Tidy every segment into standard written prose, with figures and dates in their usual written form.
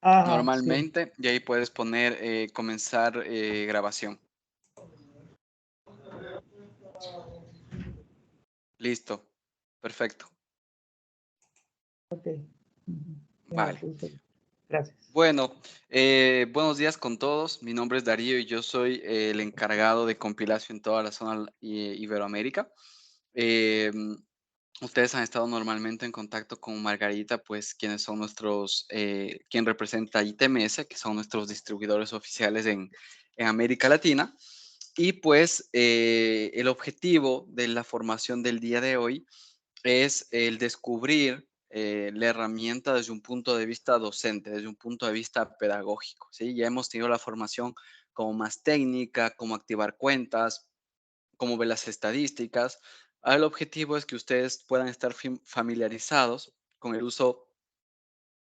Ajá, sí. normalmente y ahí puedes poner comenzar grabación. Listo, perfecto. Ok. Ujú. Ya lo Vale. puse. Gracias. Bueno, buenos días con todos. Mi nombre es Darío y yo soy el encargado de compilación en toda la zona Iberoamérica. Em, Ustedes han estado normalmente en contacto con Margarita, pues quienes son quien representa a ITMS, que son nuestros distribuidores oficiales en América Latina. Y pues el objetivo de la formación del día de hoy es el descubrir la herramienta desde un punto de vista docente, desde un punto de vista pedagógico, ¿sí? Ya hemos tenido la formación como más técnica, cómo activar cuentas, cómo ver las estadísticas. Ahora el objetivo es que ustedes puedan estar familiarizados con el uso,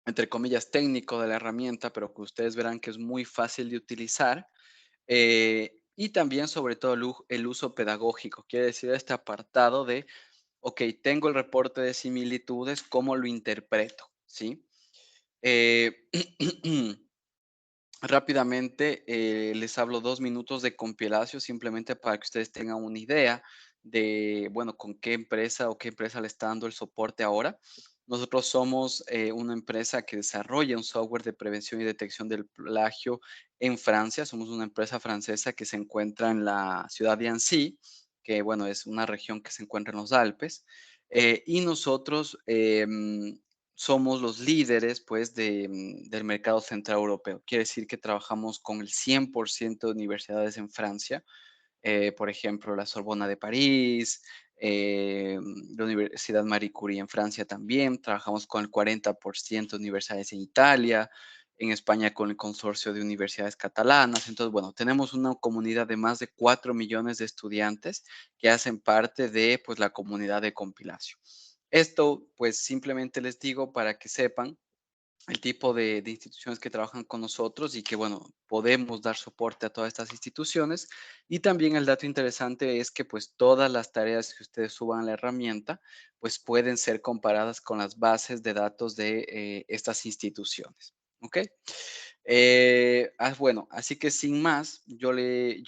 entre comillas, técnico de la herramienta, pero que ustedes verán que es muy fácil de utilizar. Y también, sobre todo, el uso pedagógico, quiere decir este apartado de ok, tengo el reporte de similitudes, ¿cómo lo interpreto? ¿Sí? Eh, rápidamente les hablo 2 minutos de compilación simplemente para que ustedes tengan una idea de, bueno, con qué empresa o qué empresa le está dando el soporte ahora. Nosotros somos una empresa que desarrolla un software de prevención y detección del plagio en Francia. Somos una empresa francesa que se encuentra en la ciudad de Annecy, que bueno, es una región que se encuentra en los Alpes. Y nosotros somos los líderes, pues, del mercado central europeo. Quiere decir que trabajamos con el 100% de universidades en Francia, por ejemplo, la Sorbona de París, la Universidad Marie Curie en Francia también. Trabajamos con el 40% de universidades en Italia, en España con el consorcio de universidades catalanas. Entonces, bueno, tenemos una comunidad de más de 4 millones de estudiantes que hacen parte de, pues, la comunidad de compilación. Esto, pues, simplemente les digo para que sepan el tipo de instituciones que trabajan con nosotros y que, bueno, podemos dar soporte a todas estas instituciones. Y también el dato interesante es que, pues, todas las tareas que ustedes suban a la herramienta, pues, pueden ser comparadas con las bases de datos de estas instituciones. ¿Ok? Bueno, así que sin más, yo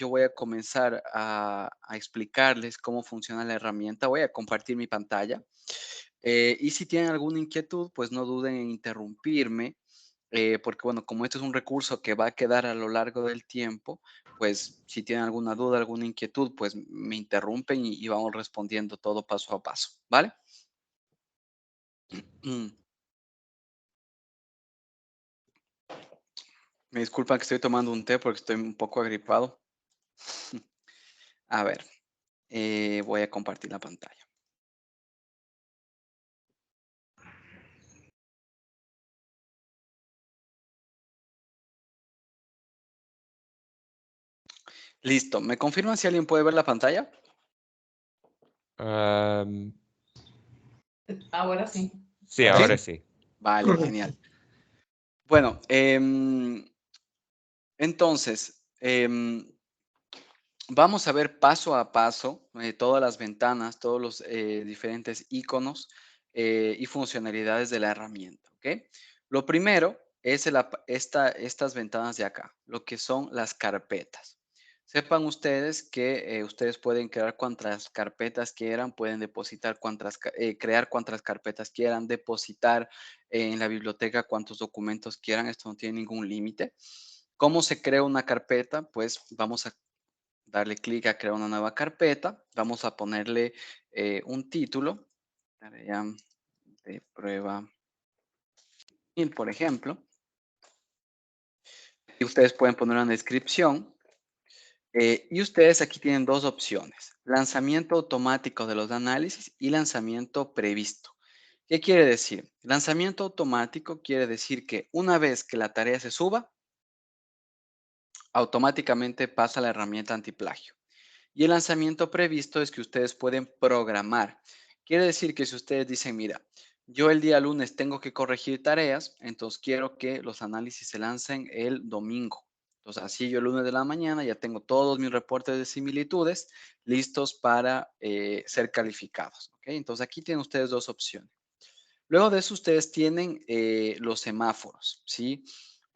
voy a comenzar a explicarles cómo funciona la herramienta. Voy a compartir mi pantalla. Y si tienen alguna inquietud, pues no duden en interrumpirme, porque bueno, como este es un recurso que va a quedar a lo largo del tiempo, pues si tienen alguna duda, alguna inquietud, pues me interrumpen y vamos respondiendo todo paso a paso, ¿vale? Mm, Me disculpan que estoy tomando un té porque estoy un poco agripado. A ver, voy a compartir la pantalla. Listo, ¿me confirman si alguien puede ver la pantalla? Am, Ahora sí. sí, Ahora ahora ¿Sí? sí. sí. Vale, Correcto. genial. Bueno, entonces, vamos a ver paso a paso todas las ventanas, todos los diferentes iconos y funcionalidades de la herramienta, ¿ok? Lo primero es estas ventanas de acá, lo que son las carpetas. Sepan ustedes que ustedes pueden crear cuantas carpetas quieran, pueden depositar crear cuantas carpetas quieran, depositar en la biblioteca cuantos documentos quieran, esto no tiene ningún límite. ¿Cómo se crea una carpeta? Pues vamos a darle clic a crear una nueva carpeta. Vamos a ponerle un título, tarea de prueba, por ejemplo. Y ustedes pueden poner una descripción. Y ustedes aquí tienen dos opciones, lanzamiento automático de los análisis y lanzamiento previsto. ¿Qué quiere decir? Lanzamiento automático quiere decir que una vez que la tarea se suba, automáticamente pasa a la herramienta antiplagio. Y el lanzamiento previsto es que ustedes pueden programar. Quiere decir que si ustedes dicen, mira, yo el día lunes tengo que corregir tareas, entonces quiero que los análisis se lancen el domingo. Entonces, así yo el lunes de la mañana ya tengo todos mis reportes de similitudes listos para ser calificados. ¿Ok? Entonces, aquí tienen ustedes dos opciones. Luego de eso, ustedes tienen los semáforos, ¿sí?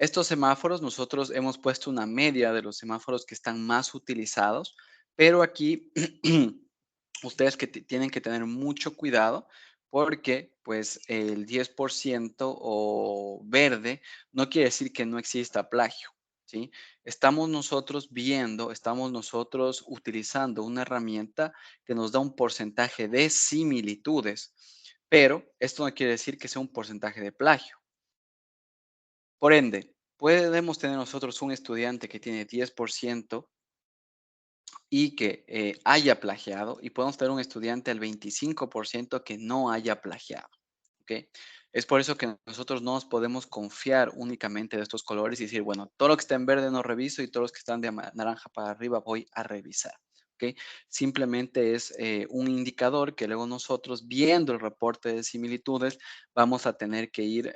Estos semáforos, nosotros hemos puesto una media de los semáforos que están más utilizados, pero aquí ustedes que tienen que tener mucho cuidado porque pues el 10% o verde no quiere decir que no exista plagio, ¿sí? Estamos nosotros utilizando una herramienta que nos da un porcentaje de similitudes, pero esto no quiere decir que sea un porcentaje de plagio. Por ende, podemos tener nosotros un estudiante que tiene 10% y que haya plagiado, y podemos tener un estudiante al 25% que no haya plagiado. ¿Ok? Es por eso que nosotros no nos podemos confiar únicamente de estos colores y decir, bueno, todo lo que está en verde no reviso y todos los que están de naranja para arriba voy a revisar. ¿Ok? Simplemente es un indicador que luego nosotros, viendo el reporte de similitudes, vamos a tener que ir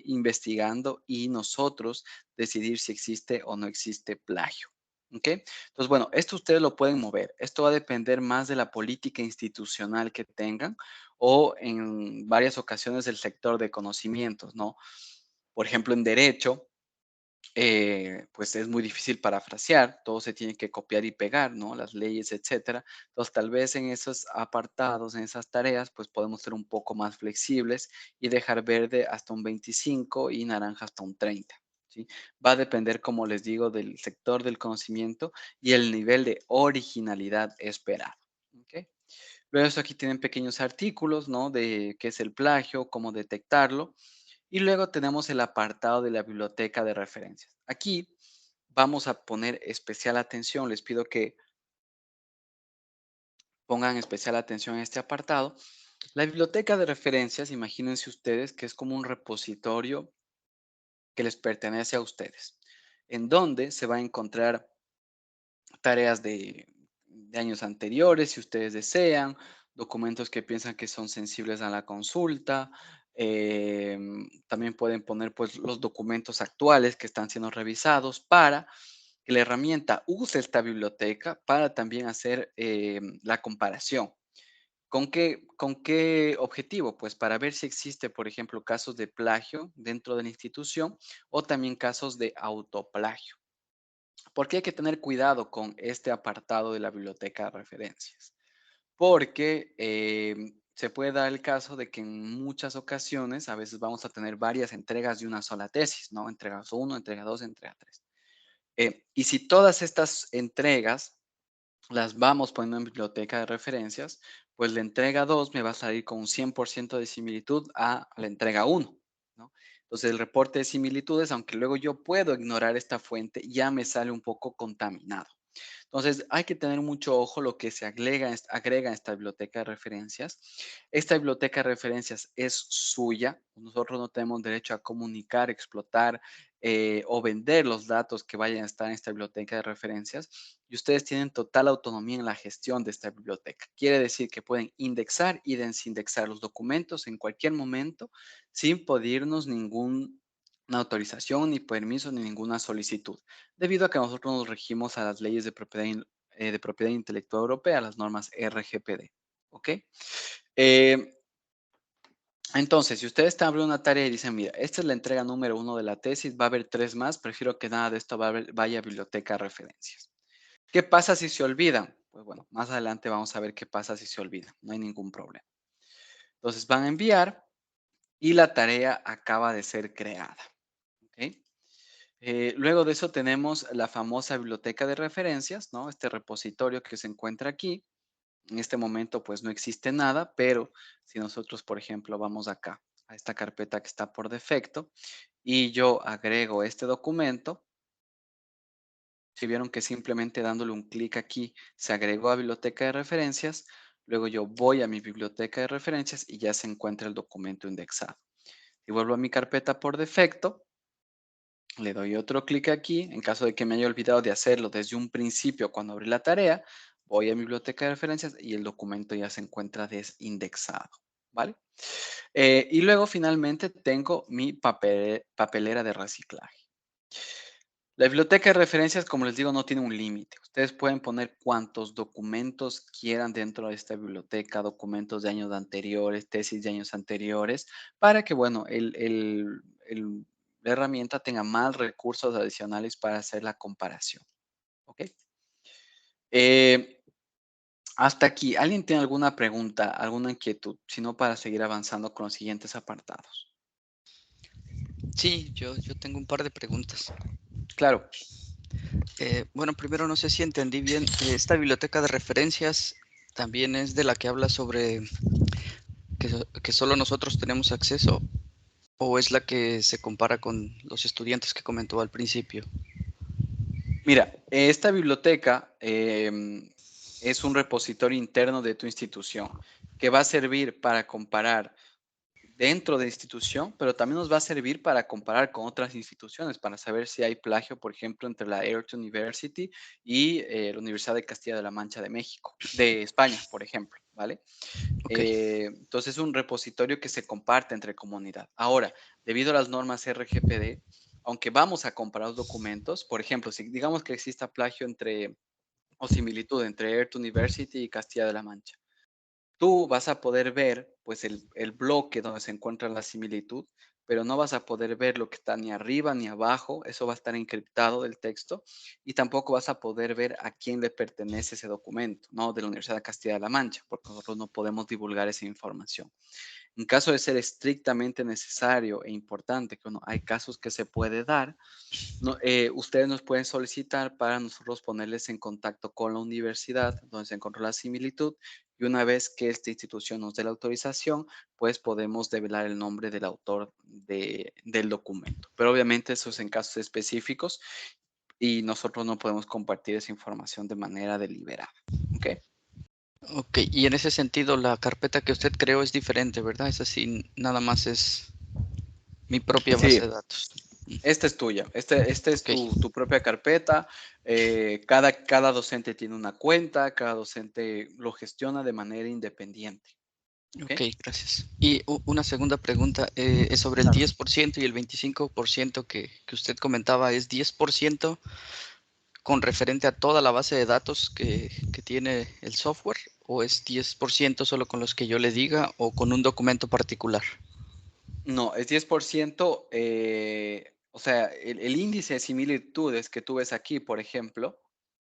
investigando y nosotros decidir si existe o no existe plagio. ¿Ok? Entonces, bueno, esto ustedes lo pueden mover. Esto va a depender más de la política institucional que tengan o en varias ocasiones del sector de conocimientos, ¿no? Por ejemplo, en derecho, pues es muy difícil parafrasear, todo se tiene que copiar y pegar, ¿no? Las leyes, etcétera. Entonces, tal vez en esos apartados, en esas tareas, pues podemos ser un poco más flexibles y dejar verde hasta un 25 y naranja hasta un 30. ¿Sí? Va a depender, como les digo, del sector del conocimiento y el nivel de originalidad esperado. ¿Ok? Luego esto aquí tienen pequeños artículos, ¿no? De qué es el plagio, cómo detectarlo. Y luego tenemos el apartado de la biblioteca de referencias. Aquí vamos a poner especial atención. Les pido que pongan especial atención a este apartado. La biblioteca de referencias, imagínense ustedes que es como un repositorio que les pertenece a ustedes, en donde se va a encontrar tareas de años anteriores, si ustedes desean, documentos que piensan que son sensibles a la consulta. También pueden poner pues, los documentos actuales que están siendo revisados para que la herramienta use esta biblioteca para también hacer la comparación. Con qué objetivo? Pues para ver si existe, por ejemplo, casos de plagio dentro de la institución o también casos de autoplagio. ¿Por qué hay que tener cuidado con este apartado de la biblioteca de referencias? Porque se puede dar el caso de que en muchas ocasiones, a veces vamos a tener varias entregas de una sola tesis, ¿no? Entrega 1, entrega 2, entrega 3. Y si todas estas entregas las vamos poniendo en biblioteca de referencias, pues la entrega 2 me va a salir con un 100% de similitud a la entrega 1, ¿no? Entonces el reporte de similitudes, aunque luego yo puedo ignorar esta fuente, ya me sale un poco contaminado. Entonces, hay que tener mucho ojo lo que se agrega en esta biblioteca de referencias. Esta biblioteca de referencias es suya. Nosotros no tenemos derecho a comunicar, explotar o vender los datos que vayan a estar en esta biblioteca de referencias. Y ustedes tienen total autonomía en la gestión de esta biblioteca. Quiere decir que pueden indexar y desindexar los documentos en cualquier momento sin pedirnos ninguna autorización, ni permiso, ni ninguna solicitud, debido a que nosotros nos regimos a las leyes de propiedad intelectual europea, las normas RGPD. ¿Ok? Eh, entonces, si ustedes están abriendo una tarea y dicen, mira, esta es la entrega número 1 de la tesis, va a haber 3 más, prefiero que nada de esto vaya a biblioteca de referencias. ¿Qué pasa si se olvidan? Pues bueno, más adelante vamos a ver qué pasa si se olvidan, no hay ningún problema. Entonces van a enviar y la tarea acaba de ser creada. ¿Ok? Luego de eso tenemos la famosa biblioteca de referencias, ¿no? Este repositorio que se encuentra aquí. En este momento pues no existe nada, pero si nosotros, por ejemplo, vamos acá a esta carpeta que está por defecto y yo agrego este documento, si vieron que simplemente dándole un clic aquí se agregó a biblioteca de referencias, luego yo voy a mi biblioteca de referencias y ya se encuentra el documento indexado. Si vuelvo a mi carpeta por defecto, le doy otro clic aquí. En caso de que me haya olvidado de hacerlo desde un principio cuando abrí la tarea, voy a mi biblioteca de referencias y el documento ya se encuentra desindexado. ¿Vale? Y luego finalmente tengo mi papelera de reciclaje. La biblioteca de referencias, como les digo, no tiene un límite. Ustedes pueden poner cuantos documentos quieran dentro de esta biblioteca, documentos de años anteriores, tesis de años anteriores, para que, bueno, la herramienta tenga más recursos adicionales para hacer la comparación. ¿Ok? Hasta aquí, ¿alguien tiene alguna pregunta, alguna inquietud? Si no, para seguir avanzando con los siguientes apartados. Sí, yo tengo un par de preguntas. Claro. Bueno, primero no sé si entendí bien. Esta biblioteca de referencias también es de la que habla sobre que solo nosotros tenemos acceso, o es la que se compara con los estudiantes que comentó al principio. Mira, esta biblioteca es un repositorio interno de tu institución que va a servir para comparar dentro de la institución, pero también nos va a servir para comparar con otras instituciones, para saber si hay plagio, por ejemplo, entre la Airton University y la Universidad de Castilla de la Mancha de México, de España, por ejemplo, ¿vale? Ok. Entonces es un repositorio que se comparte entre comunidad. Ahora, debido a las normas RGPD, aunque vamos a comparar los documentos, por ejemplo, si digamos que exista plagio o similitud entre Airton University y Castilla de la Mancha, tú vas a poder ver pues el bloque donde se encuentra la similitud, pero no vas a poder ver lo que está ni arriba ni abajo, eso va a estar encriptado del texto, y tampoco vas a poder ver a quién le pertenece ese documento, ¿no? De la Universidad de Castilla de la Mancha, porque nosotros no podemos divulgar esa información. En caso de ser estrictamente necesario e importante, que hay casos que se puede dar, ustedes nos pueden solicitar para nosotros ponerles en contacto con la universidad donde se encontró la similitud, y una vez que esta institución nos dé la autorización, pues podemos develar el nombre del autor del documento. Pero obviamente eso es en casos específicos y nosotros no podemos compartir esa información de manera deliberada. ¿Ok? Ok, y en ese sentido la carpeta que usted creó es diferente, ¿verdad? Es así, nada más es mi propia base de Sí, datos. esta es tuya, esta es Ok, tu propia carpeta. Cada docente tiene una cuenta, cada docente lo gestiona de manera independiente. ¿Ok? ok, gracias. Y una segunda pregunta es sobre el Claro. 10% y el 25% que usted comentaba. ¿Es 10% con referente a toda la base de datos que tiene el software, o es 10% solo con los que yo le diga o con un documento particular? No, es 10%, o sea, el índice de similitudes que tú ves aquí, por ejemplo,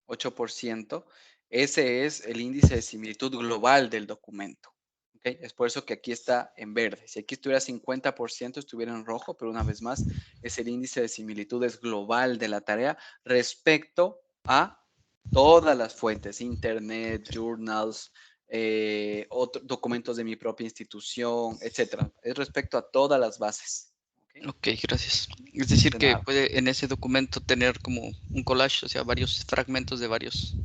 8%, ese es el índice de similitud global del documento. ¿Ok? Es por eso que aquí está en verde. Si aquí estuviera 50%, estuviera en rojo, pero una vez más, es el índice de similitudes global de la tarea respecto a todas las fuentes, internet, journals, documentos de mi propia institución, etcétera. Es respecto a todas las bases. ¿Ok? Ok, gracias. Es decir, De que nada. puede en ese documento tener como un collage, o sea, varios fragmentos de varios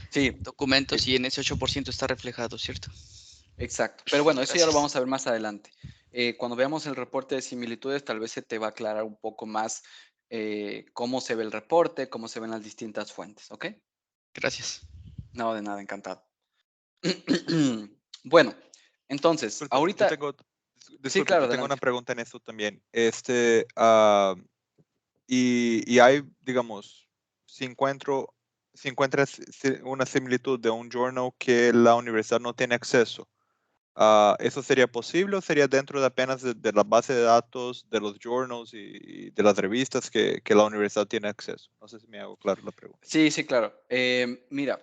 Sí, documentos, sí, y en ese 8% está reflejado, ¿cierto? exacto. Pero bueno, eso ya lo Gracias. vamos a ver más adelante. Cuando veamos el reporte de similitudes, tal vez se te va a aclarar un poco más cómo se ve el reporte, cómo se ven las distintas fuentes, ¿ok? Gracias. No, de nada, encantado. Bueno, entonces, Disculpe, ahorita, sí, disculpe, claro, yo tengo una adelante. pregunta en esto también. Y hay, digamos, si encuentras una similitud de un journal que la universidad no tiene acceso, ¿eso sería posible o sería dentro de apenas de la base de datos de los journals y de las revistas que la universidad tiene acceso? No sé si me hago claro la pregunta. Sí, sí, claro. Mira,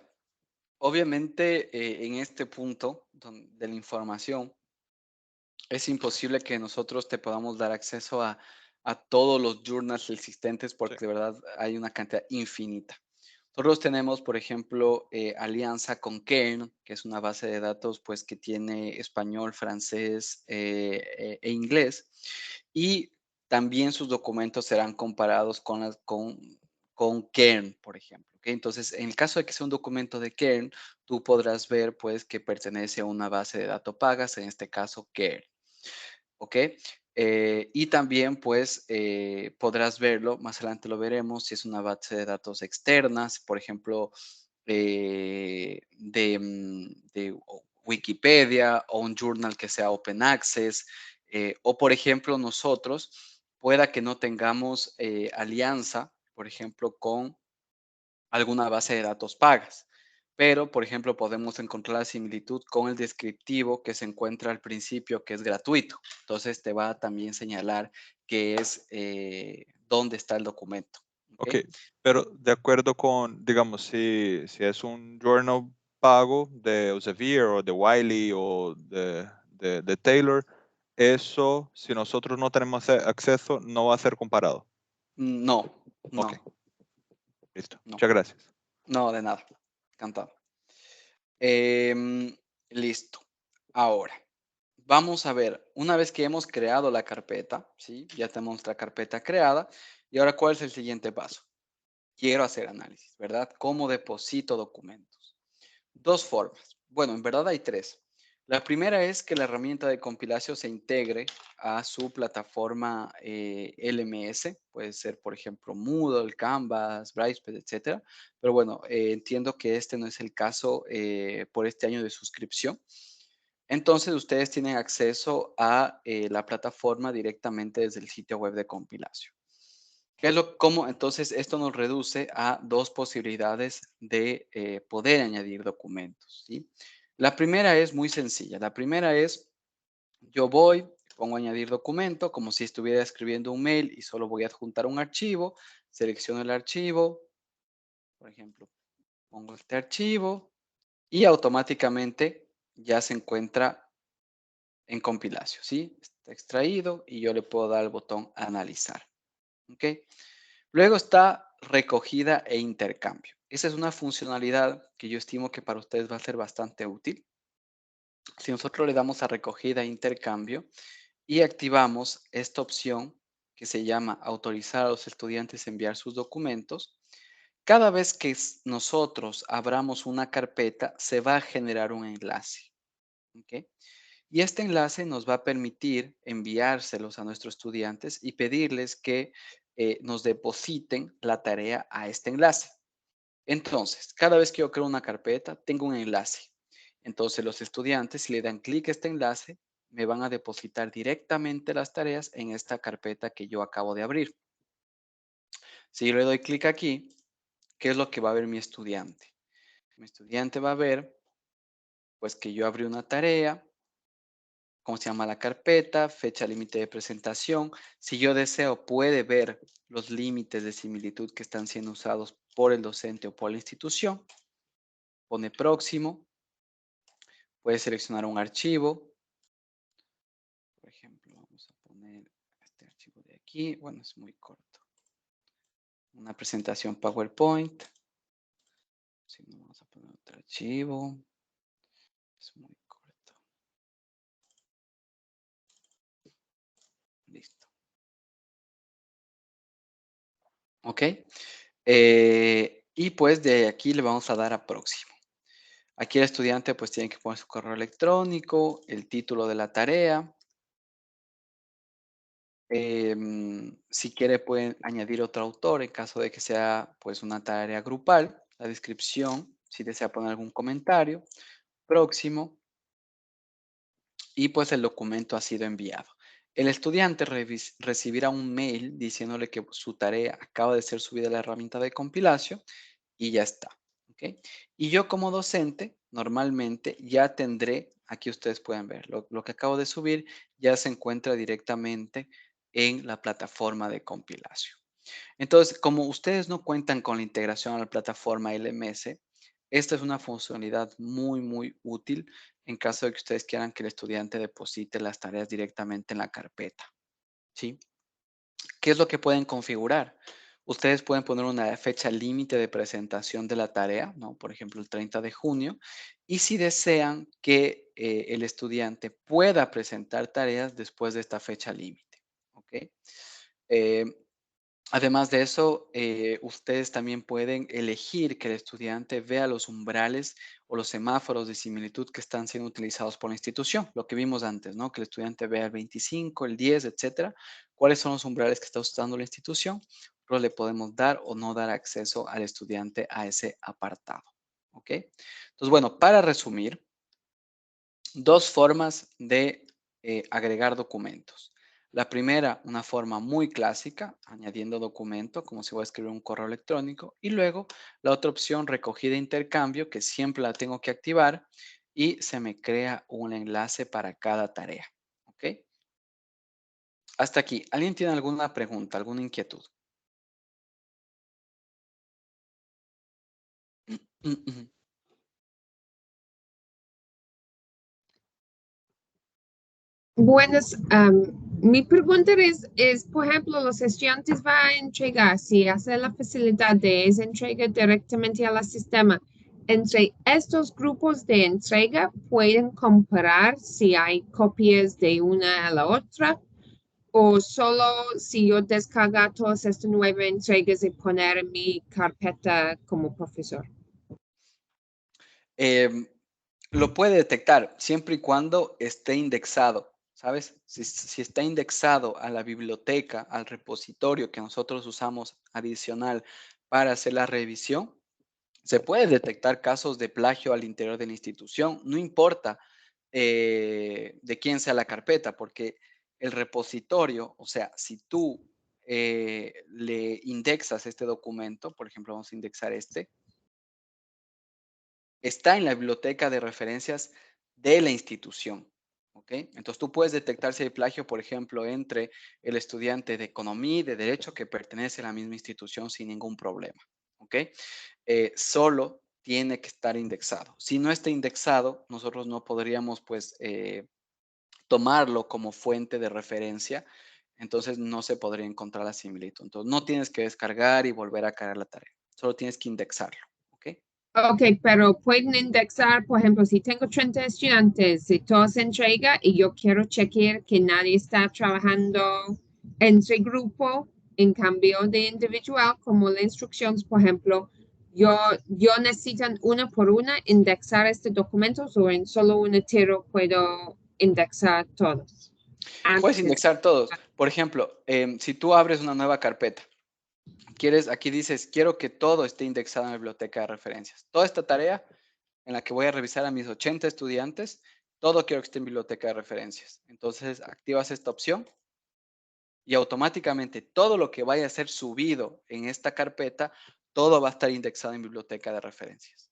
obviamente en este punto de la información, es imposible que nosotros te podamos dar acceso a todos los journals existentes Sí. porque de verdad hay una cantidad infinita. Nosotros tenemos, por ejemplo, alianza con Cairn, que es una base de datos pues, que tiene español, francés e inglés, y también sus documentos serán comparados con Cairn, por ejemplo. ¿Okay? Entonces, en el caso de que sea un documento de Cairn, tú podrás ver pues, que pertenece a una base de datos pagas, en este caso Cairn. ¿Ok? Y también, pues, podrás verlo, más adelante lo veremos, si es una base de datos externas, por ejemplo, de Wikipedia o un journal que sea open access, o por ejemplo, nosotros, pueda que no tengamos alianza, por ejemplo, con alguna base de datos pagas. pero, por ejemplo, podemos encontrar la similitud con el descriptivo que se encuentra al principio, que es gratuito. Entonces, te va a también señalar que es dónde está el documento. Ok, pero de acuerdo con, digamos, si es un journal pago de Elsevier o de Wiley o de Taylor, eso, si nosotros no tenemos acceso, no va a ser comparado. No, no. Ok, listo. No. Muchas gracias. No, de nada. Encantado. Listo. Ahora, vamos a ver, una vez que hemos creado la carpeta, ¿sí? Ya tenemos nuestra carpeta creada. Y ahora, ¿cuál es el siguiente paso? Quiero hacer análisis, ¿verdad? ¿Cómo deposito documentos? Dos formas. Bueno, en verdad hay tres. La primera es que la herramienta de compilación se integre a su plataforma LMS. Puede ser, por ejemplo, Moodle, Canvas, Brightspace, etcétera. Pero bueno, entiendo que este no es el caso por este año de suscripción. Entonces, ustedes tienen acceso a la plataforma directamente desde el sitio web de compilación. ¿Cómo? Entonces, esto nos reduce a dos posibilidades de poder añadir documentos, ¿sí? La primera es muy sencilla. La primera es, yo voy, pongo añadir documento, como si estuviera escribiendo un mail y solo voy a adjuntar un archivo, selecciono el archivo, por ejemplo, pongo este archivo y automáticamente ya se encuentra en compilación, ¿sí? Está extraído y yo le puedo dar el botón analizar, ¿ok? Luego está recogida e intercambio. Esa es una funcionalidad que yo estimo que para ustedes va a ser bastante útil. Si nosotros le damos a recogida e intercambio y activamos esta opción que se llama autorizar a los estudiantes a enviar sus documentos, cada vez que nosotros abramos una carpeta, se va a generar un enlace. ¿Ok? Y este enlace nos va a permitir enviárselos a nuestros estudiantes y pedirles que nos depositen la tarea a este enlace. Entonces, cada vez que yo creo una carpeta, tengo un enlace. Entonces, los estudiantes, si le dan clic a este enlace, me van a depositar directamente las tareas en esta carpeta que yo acabo de abrir. Si yo le doy clic aquí, ¿qué es lo que va a ver mi estudiante? Mi estudiante va a ver, pues, que yo abrí una tarea, cómo se llama la carpeta, fecha límite de presentación. Si yo deseo, puede ver los límites de similitud que están siendo usados por el docente o por la institución. Pone próximo. Puede seleccionar un archivo. Por ejemplo, vamos a poner este archivo de aquí. Bueno, es muy corto. Una presentación PowerPoint. Si no, vamos a poner otro archivo. Es muy corto. Listo. ¿Ok? Y pues de aquí le vamos a dar a próximo. Aquí el estudiante pues tiene que poner su correo electrónico, el título de la tarea. Si quiere pueden añadir otro autor en caso de que sea pues una tarea grupal. La descripción, si desea poner algún comentario. Próximo. Y pues el documento ha sido enviado. El estudiante recibirá un mail diciéndole que su tarea acaba de ser subida a la herramienta de compilación y ya está. ¿Ok? Y yo como docente, normalmente ya tendré, aquí ustedes pueden ver, lo que acabo de subir ya se encuentra directamente en la plataforma de compilación. Entonces, como ustedes no cuentan con la integración a la plataforma LMS, esta es una funcionalidad muy útil en caso de que ustedes quieran que el estudiante deposite las tareas directamente en la carpeta. ¿Sí? ¿Qué es lo que pueden configurar? Ustedes pueden poner una fecha límite de presentación de la tarea, ¿no? Por ejemplo, el 30 de junio. Y si desean que el estudiante pueda presentar tareas después de esta fecha límite. ¿Ok? Además de eso, ustedes también pueden elegir que el estudiante vea los umbrales o los semáforos de similitud que están siendo utilizados por la institución, lo que vimos antes, ¿no? Que el estudiante vea el 25, el 10, etcétera. ¿Cuáles son los umbrales que está usando la institución? Nosotros le podemos dar o no dar acceso al estudiante a ese apartado, ¿ok? Entonces, bueno, para resumir, dos formas de agregar documentos. La primera, una forma muy clásica, añadiendo documento, como si voy a escribir un correo electrónico. Y luego la otra opción, recogida e intercambio, que siempre la tengo que activar y se me crea un enlace para cada tarea. ¿Ok? Hasta aquí. ¿Alguien tiene alguna pregunta, alguna inquietud? Buenas, mi pregunta es, por ejemplo, los estudiantes van a entregar, si hace la facilidad de esa entrega directamente al sistema, entre estos grupos de entrega pueden comparar si hay copias de una a la otra, o solo si yo descargar todas estas 9 entregas y poner en mi carpeta como profesor. Lo puede detectar siempre y cuando esté indexado, ¿sabes? Si está indexado a la biblioteca, al repositorio que nosotros usamos adicional para hacer la revisión, se puede detectar casos de plagio al interior de la institución, no importa de quién sea la carpeta, porque el repositorio, o sea, si tú le indexas este documento, por ejemplo, vamos a indexar este, está en la biblioteca de referencias de la institución. ¿Ok? Entonces tú puedes detectar si hay plagio, por ejemplo, entre el estudiante de economía y de derecho que pertenece a la misma institución sin ningún problema. ¿Ok? Solo tiene que estar indexado. Si no está indexado, nosotros no podríamos pues tomarlo como fuente de referencia, entonces no se podría encontrar la similitud. Entonces no tienes que descargar y volver a cargar la tarea, solo tienes que indexarlo. ¿Ok? Ok, pero pueden indexar, por ejemplo, si tengo 30 estudiantes y todos se entrega y yo quiero chequear que nadie está trabajando entre grupo, en cambio de individual, como las instrucciones, por ejemplo, yo necesitan una por una indexar este documento o en solo un tiro puedo indexar todos. Puedes Antes. indexar todos. Por ejemplo, si tú abres una nueva carpeta, aquí dices, quiero que todo esté indexado en la biblioteca de referencias. Toda esta tarea en la que voy a revisar a mis 80 estudiantes, todo quiero que esté en biblioteca de referencias. Entonces, activas esta opción y automáticamente todo lo que vaya a ser subido en esta carpeta, todo va a estar indexado en biblioteca de referencias.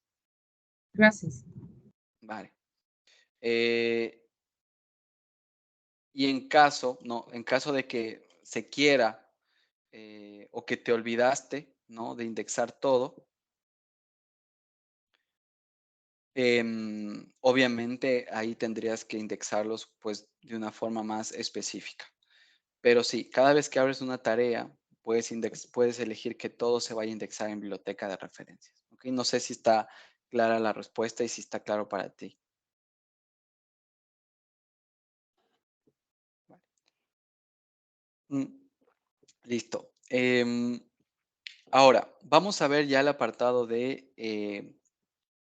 Gracias. Vale. Y en caso de que se quiera o que te olvidaste, ¿no? De indexar todo, obviamente ahí tendrías que indexarlos pues de una forma más específica. Pero sí, cada vez que abres una tarea, puedes elegir que todo se vaya a indexar en biblioteca de referencias. ¿Ok? No sé si está clara la respuesta y si está claro para ti. Vale. Listo. Ahora, vamos a ver ya el apartado de,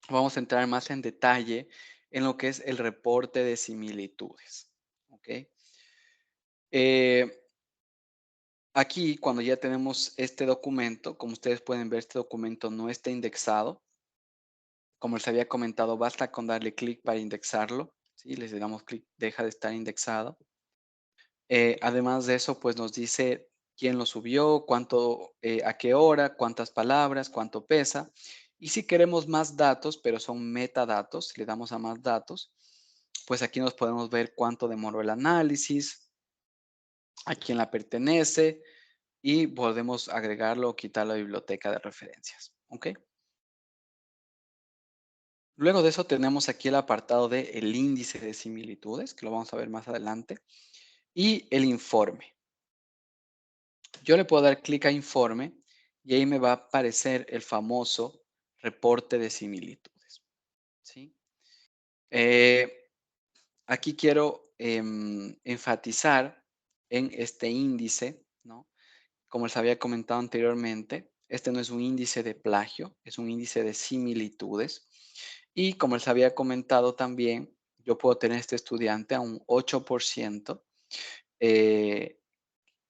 vamos a entrar más en detalle en lo que es el reporte de similitudes. ¿Ok? Aquí, cuando ya tenemos este documento, como ustedes pueden ver, este documento no está indexado. Como les había comentado, basta con darle clic para indexarlo. ¿Sí? Les damos clic, deja de estar indexado. Además de eso, pues nos dice quién lo subió, cuánto, a qué hora, cuántas palabras, cuánto pesa. Y si queremos más datos, pero son metadatos, si le damos a más datos, pues aquí nos podemos ver cuánto demoró el análisis, a quién la pertenece y podemos agregarlo o quitar la biblioteca de referencias. ¿Ok? Luego de eso tenemos aquí el apartado de el índice de similitudes, que lo vamos a ver más adelante, y el informe. Yo le puedo dar clic a informe y ahí me va a aparecer el famoso reporte de similitudes. ¿Sí? Aquí quiero enfatizar en este índice, ¿no? Como les había comentado anteriormente, este no es un índice de plagio, es un índice de similitudes. Y como les había comentado también, yo puedo tener este estudiante a un 8%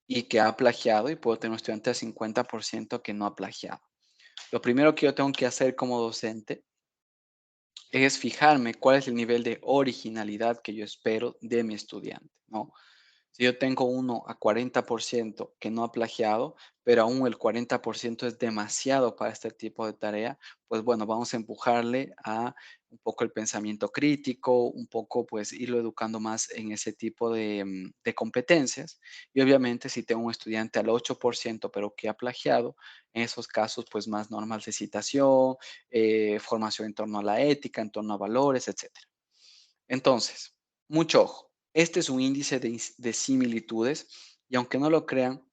y que ha plagiado y puedo tener un estudiante a 50% que no ha plagiado. Lo primero que yo tengo que hacer como docente es fijarme cuál es el nivel de originalidad que yo espero de mi estudiante, ¿no? Si yo tengo uno a 40% que no ha plagiado, pero aún el 40% es demasiado para este tipo de tarea, pues bueno, vamos a empujarle a un poco el pensamiento crítico, un poco pues irlo educando más en ese tipo de competencias. Y obviamente si tengo un estudiante al 8%, pero que ha plagiado, en esos casos pues más normas de citación, formación en torno a la ética, en torno a valores, etc. Entonces, mucho ojo. Este es un índice de similitudes y aunque no lo crean,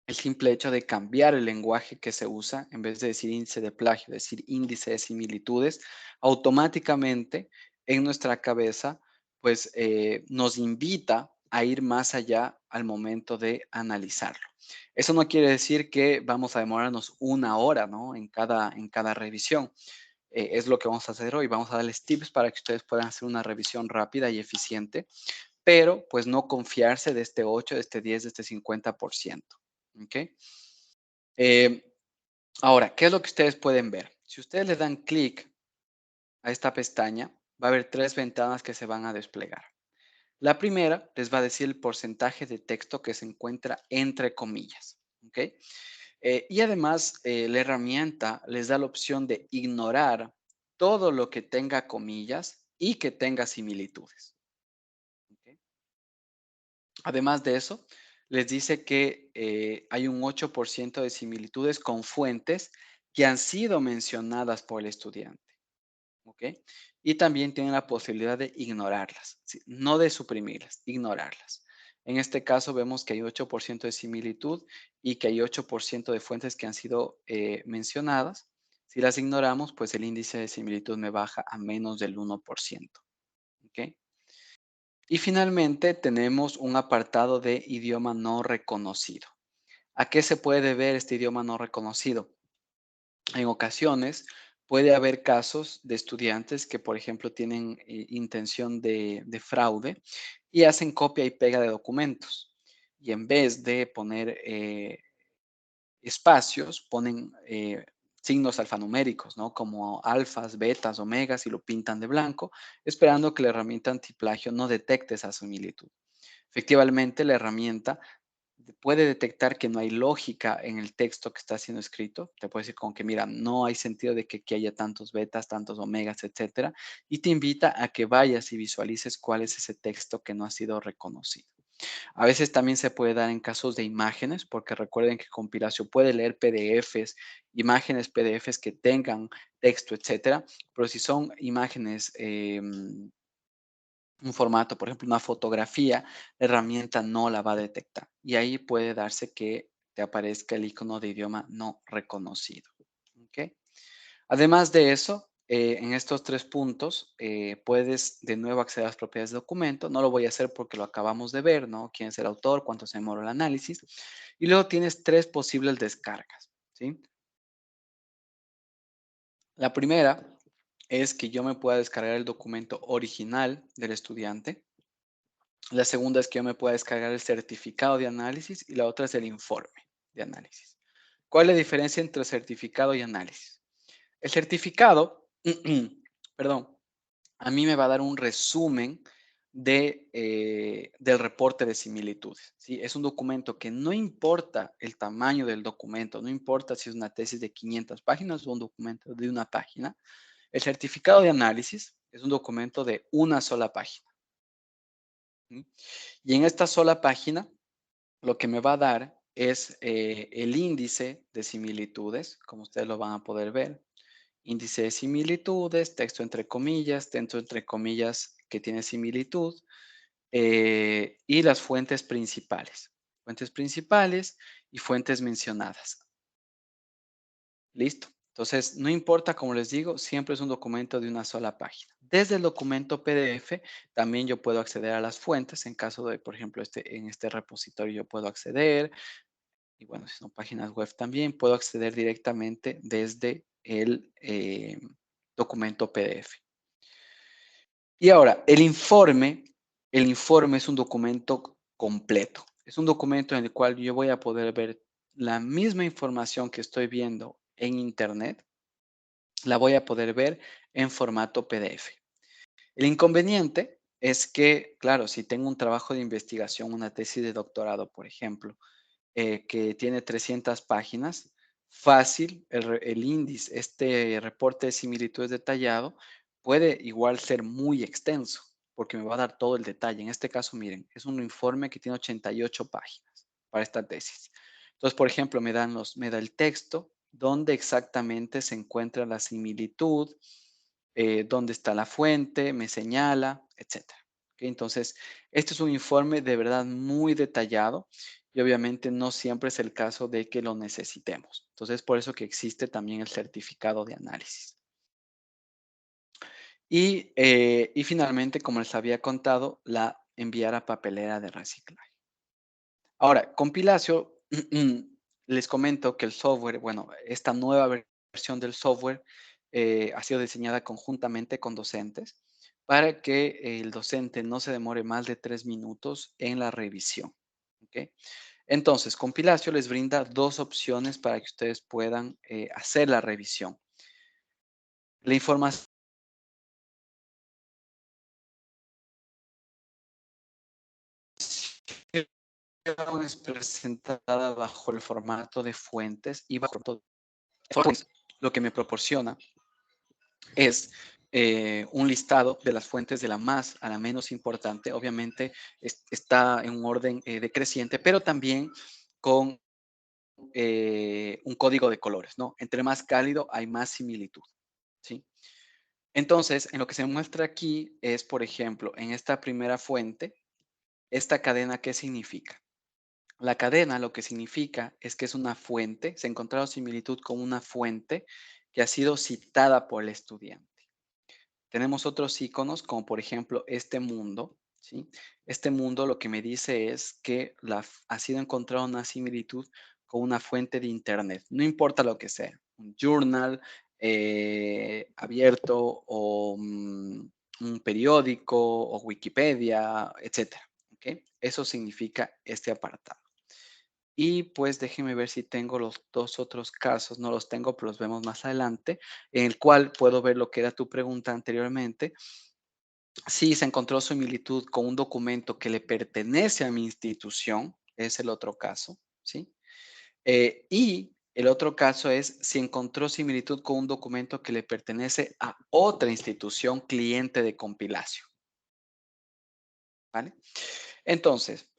el simple hecho de cambiar el lenguaje que se usa, en vez de decir índice de plagio, decir índice de similitudes, automáticamente en nuestra cabeza, pues nos invita a ir más allá al momento de analizarlo. Eso no quiere decir que vamos a demorarnos una hora, ¿no? En cada revisión. Es lo que vamos a hacer hoy. Vamos a darles tips para que ustedes puedan hacer una revisión rápida y eficiente, pero pues no confiarse de este 8, de este 10, de este 50%. ¿Ok? Ahora, ¿qué es lo que ustedes pueden ver? Si ustedes le dan clic a esta pestaña, va a haber 3 ventanas que se van a desplegar. La primera les va a decir el porcentaje de texto que se encuentra entre comillas. ¿Ok? Y además, la herramienta les da la opción de ignorar todo lo que tenga comillas y que tenga similitudes. ¿Ok? Además de eso, les dice que hay un 8% de similitudes con fuentes que han sido mencionadas por el estudiante. ¿Ok? Y también tienen la posibilidad de ignorarlas, ¿sí? No de suprimirlas, ignorarlas. En este caso vemos que hay 8% de similitud y que hay 8% de fuentes que han sido mencionadas. Si las ignoramos, pues el índice de similitud me baja a menos del 1%. ¿Ok? Y finalmente tenemos un apartado de idioma no reconocido. ¿A qué se puede ver este idioma no reconocido? En ocasiones puede haber casos de estudiantes que, por ejemplo, tienen intención de fraude y hacen copia y pega de documentos. Y en vez de poner espacios, ponen signos alfanuméricos, ¿no? Como alfas, betas, omegas y lo pintan de blanco, esperando que la herramienta antiplagio no detecte esa similitud. Efectivamente, la herramienta puede detectar que no hay lógica en el texto que está siendo escrito. Te puede decir como que, mira, no hay sentido de que aquí haya tantos betas, tantos omegas, etcétera. Y te invita a que vayas y visualices cuál es ese texto que no ha sido reconocido. A veces también se puede dar en casos de imágenes, porque recuerden que compilación puede leer PDFs, imágenes PDFs que tengan texto, etcétera. Pero si son imágenes un formato, por ejemplo, una fotografía, la herramienta no la va a detectar. Y ahí puede darse que te aparezca el icono de idioma no reconocido. ¿Okay? Además de eso, en estos 3 puntos, puedes de nuevo acceder a las propiedades de documento. No lo voy a hacer porque lo acabamos de ver, ¿no? ¿Quién es el autor? ¿Cuánto se demoró el análisis? Y luego tienes 3 posibles descargas, ¿sí? La primera es que yo me pueda descargar el documento original del estudiante. La segunda es que yo me pueda descargar el certificado de análisis y la otra es el informe de análisis. ¿Cuál es la diferencia entre certificado y análisis? El certificado, perdón, a mí me va a dar un resumen del reporte de similitudes, ¿sí? Es un documento que no importa el tamaño del documento, no importa si es una tesis de 500 páginas o un documento de una página. El certificado de análisis es un documento de una sola página. Y en esta sola página, lo que me va a dar es el índice de similitudes, como ustedes lo van a poder ver. Índice de similitudes, texto entre comillas, texto entre comillas que tiene similitud, y las fuentes principales. Fuentes principales y fuentes mencionadas. Listo. Entonces, no importa, como les digo, siempre es un documento de una sola página. Desde el documento PDF, también yo puedo acceder a las fuentes. En caso de, por ejemplo, en este repositorio yo puedo acceder. Y bueno, si son páginas web también, puedo acceder directamente desde el documento PDF. Y ahora, el informe es un documento completo. Es un documento en el cual yo voy a poder ver la misma información que estoy viendo en Internet, la voy a poder ver en formato PDF. El inconveniente es que, claro, si tengo un trabajo de investigación, una tesis de doctorado, por ejemplo, que tiene 300 páginas, fácil, el índice, este reporte de similitudes detallado, puede igual ser muy extenso, porque me va a dar todo el detalle. En este caso, miren, es un informe que tiene 88 páginas para esta tesis. Entonces, por ejemplo, me da el texto, dónde exactamente se encuentra la similitud, dónde está la fuente, me señala, etcétera. ¿Okay? Entonces, este es un informe de verdad muy detallado y obviamente no siempre es el caso de que lo necesitemos. Entonces, por eso que existe también el certificado de análisis. Y finalmente, como les había contado, la enviar a papelera de reciclaje. Ahora, Compilacio, les comento que el software, bueno, esta nueva versión del software ha sido diseñada conjuntamente con docentes para que el docente no se demore más de 3 minutos en la revisión. ¿Okay? Entonces, Compilacio les brinda dos opciones para que ustedes puedan hacer la revisión. La información es presentada bajo el formato de fuentes y bajo todo. Lo que me proporciona es un listado de las fuentes de la más a la menos importante. Obviamente está en un orden decreciente, pero también con un código de colores, ¿no? Entre más cálido hay más similitud, ¿sí? Entonces, en lo que se muestra aquí es, por ejemplo, en esta primera fuente, esta cadena, ¿qué significa? La cadena lo que significa es que es una fuente, se ha encontrado similitud con una fuente que ha sido citada por el estudiante. Tenemos otros iconos, como por ejemplo este mundo, ¿sí? Este mundo lo que me dice es que ha sido encontrada una similitud con una fuente de internet, no importa lo que sea, un journal abierto o un periódico o Wikipedia, etcétera. ¿Okay? Eso significa este apartado. Y pues déjenme ver si tengo los dos otros casos, no los tengo, pero los vemos más adelante, en el cual puedo ver lo que era tu pregunta anteriormente. Si se encontró similitud con un documento que le pertenece a mi institución, es el otro caso, ¿sí? Y el otro caso es si encontró similitud con un documento que le pertenece a otra institución cliente de Compilacio. ¿Vale? Entonces,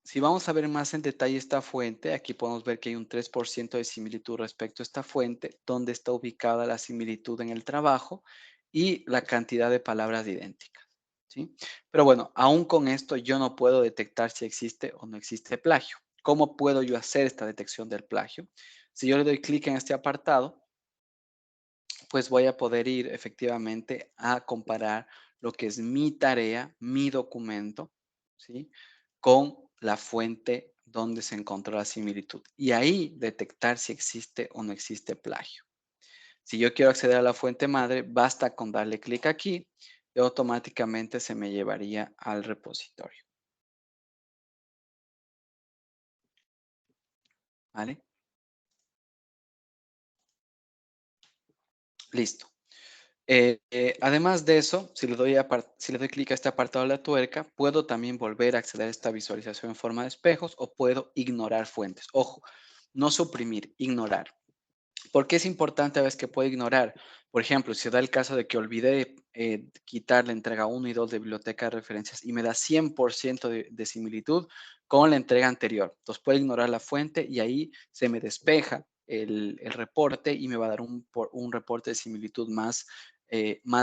si vamos a ver más en detalle esta fuente, aquí podemos ver que hay un 3% de similitud respecto a esta fuente, donde está ubicada la similitud en el trabajo y la cantidad de palabras idénticas, ¿sí? Pero bueno, aún con esto yo no puedo detectar si existe o no existe plagio. ¿Cómo puedo yo hacer esta detección del plagio? Si yo le doy clic en este apartado, pues voy a poder ir efectivamente a comparar lo que es mi tarea, mi documento, ¿sí? Con la fuente donde se encontró la similitud. Y ahí detectar si existe o no existe plagio. Si yo quiero acceder a la fuente madre, basta con darle clic aquí y automáticamente se me llevaría al repositorio. ¿Vale? Listo. Además de eso, si le doy clic a este apartado de la tuerca, puedo también volver a acceder a esta visualización en forma de espejos o puedo ignorar fuentes. Ojo, no suprimir, ignorar. ¿Por qué es importante a veces que puedo ignorar? Por ejemplo, si da el caso de que olvidé quitar la entrega 1 y 2 de biblioteca de referencias y me da 100% de similitud con la entrega anterior. Entonces puedo ignorar la fuente y ahí se me despeja el reporte y me va a dar un reporte de similitud más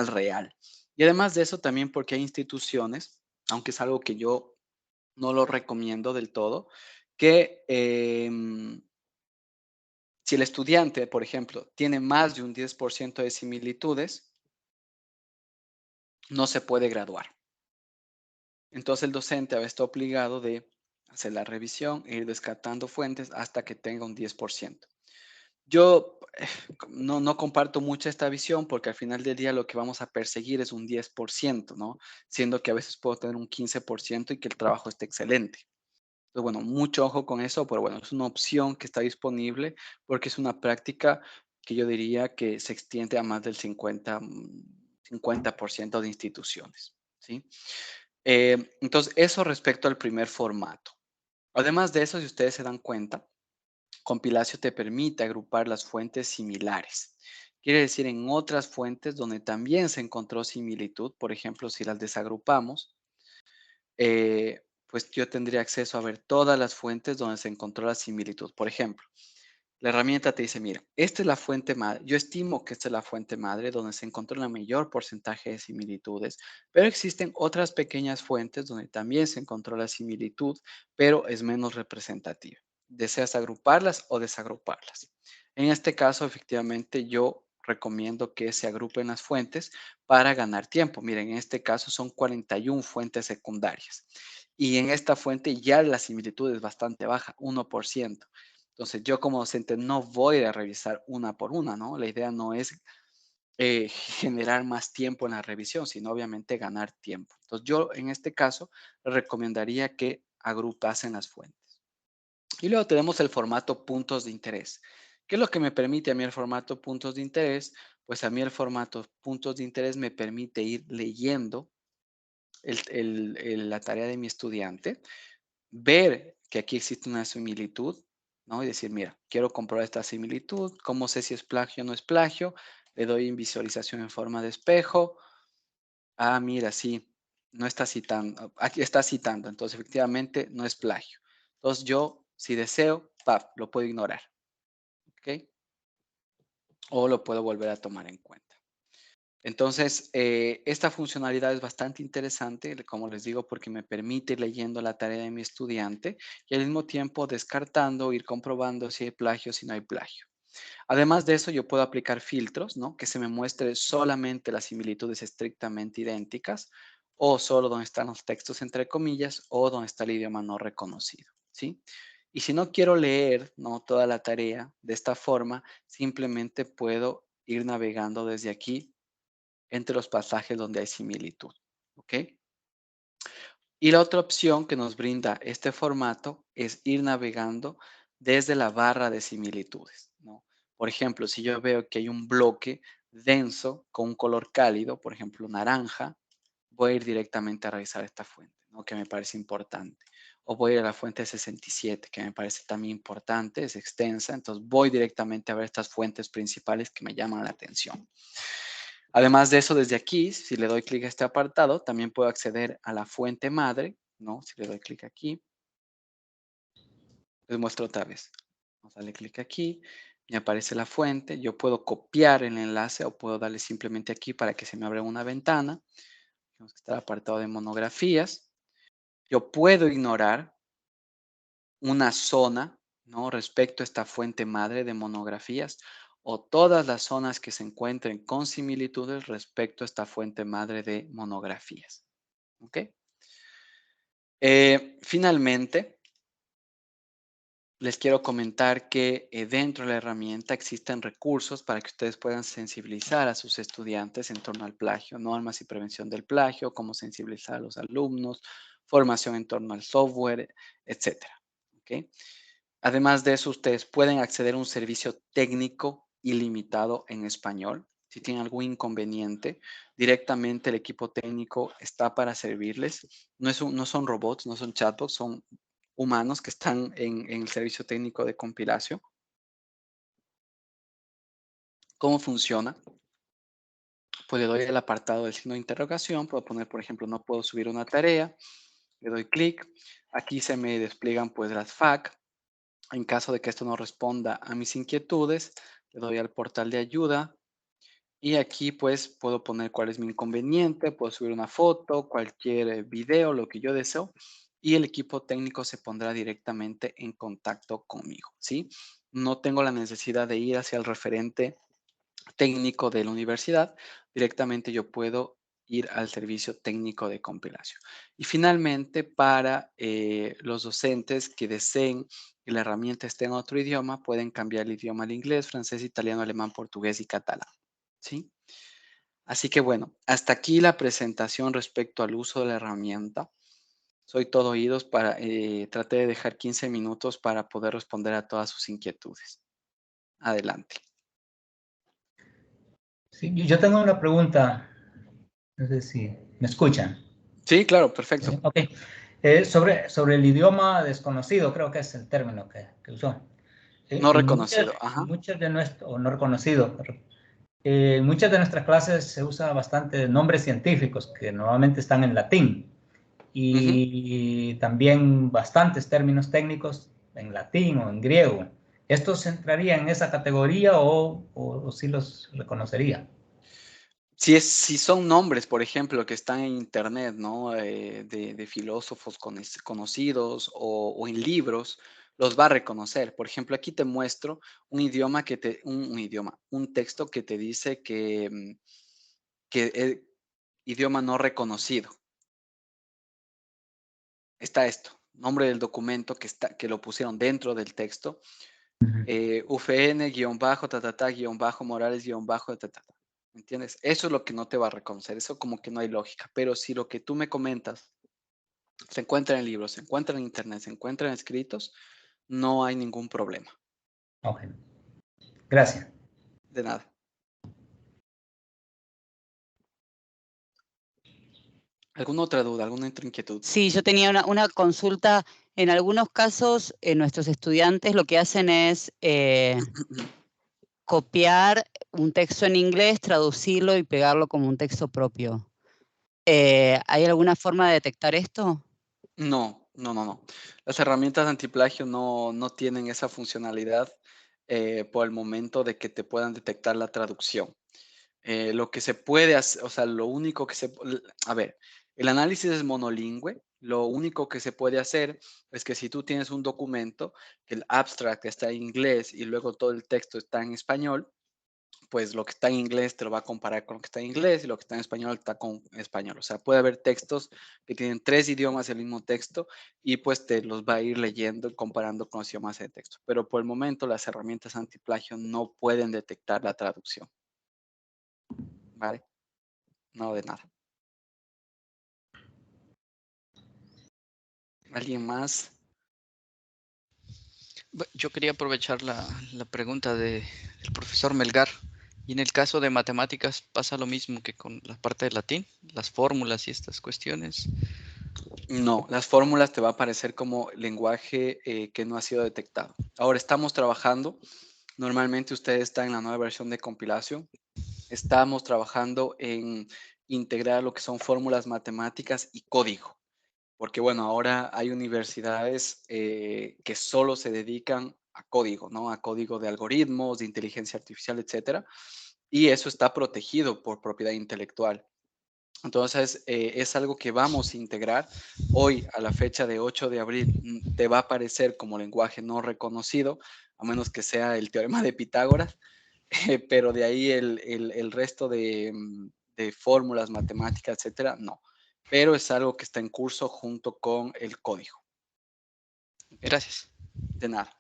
real. Y además de eso también porque hay instituciones, aunque es algo que yo no lo recomiendo del todo, que si el estudiante, por ejemplo, tiene más de un 10% de similitudes, no se puede graduar. Entonces el docente a veces está obligado de hacer la revisión e ir descartando fuentes hasta que tenga un 10%. Yo no comparto mucho esta visión porque al final del día lo que vamos a perseguir es un 10%, ¿no? Siendo que a veces puedo tener un 15% y que el trabajo esté excelente. Entonces, bueno, mucho ojo con eso, pero bueno, es una opción que está disponible porque es una práctica que yo diría que se extiende a más del 50% de instituciones. ¿sí? Entonces, eso respecto al primer formato. Además de eso, si ustedes se dan cuenta, Compilatio te permite agrupar las fuentes similares. Quiere decir, en otras fuentes donde también se encontró similitud, por ejemplo, si las desagrupamos, pues yo tendría acceso a ver todas las fuentes donde se encontró la similitud. Por ejemplo, la herramienta te dice, mira, esta es la fuente madre. Yo estimo que esta es la fuente madre donde se encontró el mayor porcentaje de similitudes, pero existen otras pequeñas fuentes donde también se encontró la similitud, pero es menos representativa. ¿Deseas agruparlas o desagruparlas? En este caso, efectivamente, yo recomiendo que se agrupen las fuentes para ganar tiempo. Miren, en este caso son 41 fuentes secundarias. Y en esta fuente ya la similitud es bastante baja, 1%. Entonces, yo como docente no voy a revisar una por una, ¿no? La idea no es generar más tiempo en la revisión, sino obviamente ganar tiempo. Entonces, yo en este caso recomendaría que agrupasen las fuentes. Y luego tenemos el formato puntos de interés. ¿Qué es lo que me permite a mí el formato puntos de interés? Pues a mí el formato puntos de interés me permite ir leyendo la tarea de mi estudiante, ver que aquí existe una similitud, ¿no? Y decir, mira, quiero comprobar esta similitud, ¿cómo sé si es plagio o no es plagio? Le doy en visualización en forma de espejo. Ah, mira, sí, no está citando, aquí está citando, entonces efectivamente no es plagio. Entonces yo, si deseo, lo puedo ignorar, ¿ok? O lo puedo volver a tomar en cuenta. Entonces, esta funcionalidad es bastante interesante, como les digo, porque me permite ir leyendo la tarea de mi estudiante y al mismo tiempo descartando, ir comprobando si hay plagio o si no hay plagio. Además de eso, yo puedo aplicar filtros, ¿no? Que se me muestre solamente las similitudes estrictamente idénticas o solo donde están los textos entre comillas o donde está el idioma no reconocido, ¿sí? Y si no quiero leer, ¿no? Toda la tarea de esta forma, simplemente puedo ir navegando desde aquí entre los pasajes donde hay similitud, ¿ok? Y la otra opción que nos brinda este formato es ir navegando desde la barra de similitudes, ¿no? Por ejemplo, si yo veo que hay un bloque denso con un color cálido, por ejemplo, naranja, voy a ir directamente a revisar esta fuente, ¿no? Que me parece importante. O voy a ir a la fuente 67, que me parece también importante, es extensa, entonces voy directamente a ver estas fuentes principales que me llaman la atención. Además de eso, desde aquí, si le doy clic a este apartado, también puedo acceder a la fuente madre, ¿no? Si le doy clic aquí, les muestro otra vez. Vamos a darle clic aquí, me aparece la fuente, yo puedo copiar el enlace o puedo darle simplemente aquí para que se me abra una ventana. Tenemos que estar apartado de monografías. Yo puedo ignorar una zona, ¿no? Respecto a esta fuente madre de monografías o todas las zonas que se encuentren con similitudes respecto a esta fuente madre de monografías. ¿Ok? Finalmente, les quiero comentar que dentro de la herramienta existen recursos para que ustedes puedan sensibilizar a sus estudiantes en torno al plagio, normas y prevención del plagio, cómo sensibilizar a los alumnos, formación en torno al software, etcétera. ¿Ok? Además de eso, ustedes pueden acceder a un servicio técnico ilimitado en español. Si tienen algún inconveniente, directamente el equipo técnico está para servirles. No son robots, no son chatbots, son humanos que están en el servicio técnico de Compilatio. ¿Cómo funciona? Pues le doy el apartado del signo de interrogación. Puedo poner, por ejemplo, no puedo subir una tarea. Le doy clic. Aquí se me despliegan pues las FAQ. En caso de que esto no responda a mis inquietudes, le doy al portal de ayuda y aquí pues puedo poner cuál es mi inconveniente, puedo subir una foto, cualquier video, lo que yo deseo y el equipo técnico se pondrá directamente en contacto conmigo, ¿sí? No tengo la necesidad de ir hacia el referente técnico de la universidad, directamente yo puedo ir al servicio técnico de compilación. Y finalmente, para los docentes que deseen que la herramienta esté en otro idioma, pueden cambiar el idioma al inglés, francés, italiano, alemán, portugués y catalán. ¿Sí? Así que bueno, hasta aquí la presentación respecto al uso de la herramienta. Soy todo oídos para, traté de dejar 15 minutos para poder responder a todas sus inquietudes. Adelante. Sí, yo tengo una pregunta, no sé si me escuchan. Sí, claro, perfecto. Ok. Sobre el idioma desconocido, creo que es el término que usó. No reconocido, ajá. O no reconocido. En muchas de nuestras clases se usa bastante nombres científicos que normalmente están en latín y también bastantes términos técnicos en latín o en griego. ¿Estos entrarían en esa categoría o sí los reconocería? Si son nombres, por ejemplo, que están en internet, ¿no? De filósofos conocidos o en libros, los va a reconocer. Por ejemplo, aquí te muestro un idioma un texto que te dice que idioma no reconocido. Está esto, nombre del documento que lo pusieron dentro del texto. UFN-Morales-, ¿me entiendes? Eso es lo que no te va a reconocer, eso como que no hay lógica, pero si lo que tú me comentas se encuentra en libros, se encuentra en internet, se encuentra en escritos, no hay ningún problema. Ok. Gracias. De nada. ¿Alguna otra duda, alguna otra inquietud? Sí, yo tenía una consulta. En algunos casos, nuestros estudiantes lo que hacen es copiar un texto en inglés, traducirlo y pegarlo como un texto propio. ¿Hay alguna forma de detectar esto? No. Las herramientas antiplagio no tienen esa funcionalidad por el momento de que te puedan detectar la traducción. Lo que se puede hacer, o sea, lo único que a ver, el análisis es monolingüe. Lo único que se puede hacer es que si tú tienes un documento, que el abstract está en inglés y luego todo el texto está en español, pues lo que está en inglés te lo va a comparar con lo que está en inglés y lo que está en español está con español. O sea, puede haber textos que tienen 3 idiomas el mismo texto y pues te los va a ir leyendo y comparando con los idiomas de texto. Pero por el momento las herramientas antiplagio no pueden detectar la traducción. ¿Vale? No, de nada. ¿Alguien más? Yo quería aprovechar la pregunta del profesor Melgar. Y en el caso de matemáticas pasa lo mismo que con la parte de latín, las fórmulas y estas cuestiones. No, las fórmulas te va a aparecer como lenguaje que no ha sido detectado. Ahora estamos trabajando, normalmente usted está en la nueva versión de compilación, estamos trabajando en integrar lo que son fórmulas matemáticas y código, porque bueno, ahora hay universidades que solo se dedican a código, ¿no? A código de algoritmos, de inteligencia artificial, etcétera, y eso está protegido por propiedad intelectual. Entonces, es algo que vamos a integrar. Hoy, a la fecha de 8 de abril, te va a aparecer como lenguaje no reconocido, a menos que sea el teorema de Pitágoras, pero de ahí el resto de fórmulas, matemáticas, etcétera, no. Pero es algo que está en curso junto con el código. Gracias. De nada.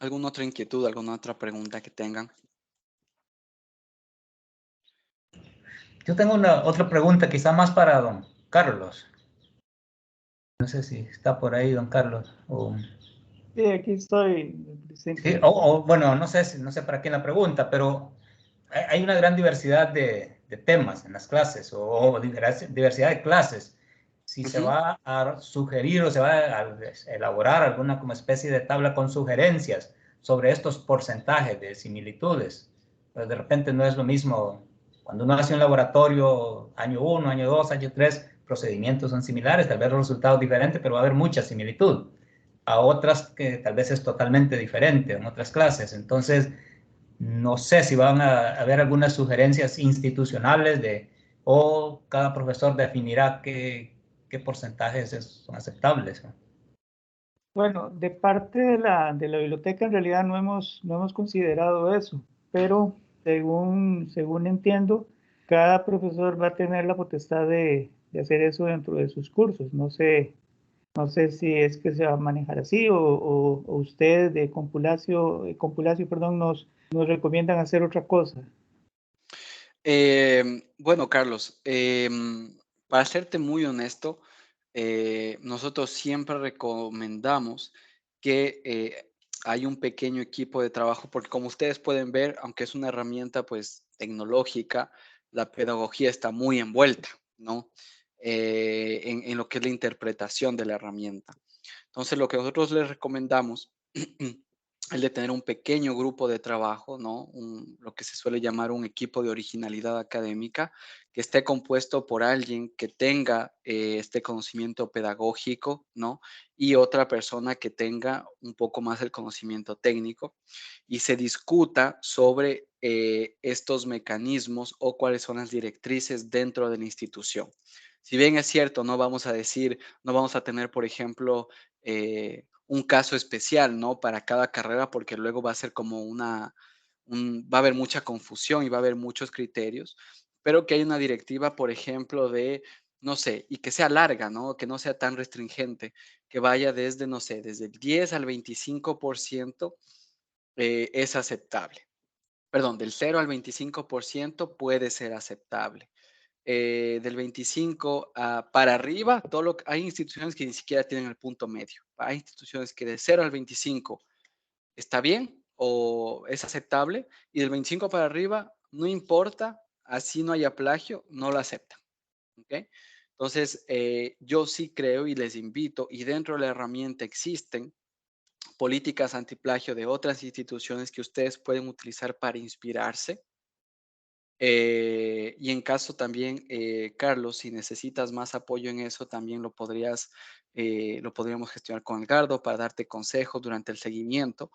¿Alguna otra inquietud, alguna otra pregunta que tengan? Yo tengo otra pregunta, quizá más para don Carlos. No sé si está por ahí, don Carlos. Sí, aquí estoy. Sí, bueno, no sé para quién la pregunta, pero hay una gran diversidad de temas en las clases o diversidad de clases. Si se va a sugerir o se va a elaborar alguna como especie de tabla con sugerencias sobre estos porcentajes de similitudes, pues de repente no es lo mismo cuando uno hace un laboratorio año 1, año 2, año 3, procedimientos son similares, tal vez los resultados diferentes, pero va a haber mucha similitud. A otras que tal vez es totalmente diferente en otras clases. Entonces, no sé si van a haber algunas sugerencias institucionales o cada profesor definirá qué porcentajes son aceptables. Bueno, de parte de la biblioteca en realidad no hemos considerado eso, pero según entiendo, cada profesor va a tener la potestad de hacer eso dentro de sus cursos. No sé si es que se va a manejar así o ustedes de Compulacio, perdón, nos recomiendan hacer otra cosa. Bueno, Carlos, para serte muy honesto, nosotros siempre recomendamos que hay un pequeño equipo de trabajo, porque como ustedes pueden ver, aunque es una herramienta pues tecnológica, la pedagogía está muy envuelta, ¿no? En lo que es la interpretación de la herramienta. Entonces, lo que nosotros les recomendamos es de tener un pequeño grupo de trabajo, ¿no? Lo que se suele llamar un equipo de originalidad académica, que esté compuesto por alguien que tenga este conocimiento pedagógico, ¿no? Y otra persona que tenga un poco más el conocimiento técnico, y se discuta sobre estos mecanismos o cuáles son las directrices dentro de la institución. Si bien es cierto, no vamos a decir, no vamos a tener, por ejemplo, un caso especial, ¿no? Para cada carrera, porque luego va a ser como va a haber mucha confusión y va a haber muchos criterios, pero que hay una directiva, por ejemplo, de, no sé, y que sea larga, ¿no? Que no sea tan restringente, que vaya desde, no sé, desde el 10 al 25% es aceptable. Perdón, del 0 al 25% puede ser aceptable. Del 25 para arriba, hay instituciones que ni siquiera tienen el punto medio. Hay instituciones que de 0 al 25 está bien o es aceptable, y del 25 para arriba, no importa, así no haya plagio, no lo aceptan. ¿Okay? Entonces, yo sí creo y les invito, y dentro de la herramienta existen políticas antiplagio de otras instituciones que ustedes pueden utilizar para inspirarse. Y en caso también, Carlos, si necesitas más apoyo en eso, también lo podríamos gestionar con Edgardo para darte consejos durante el seguimiento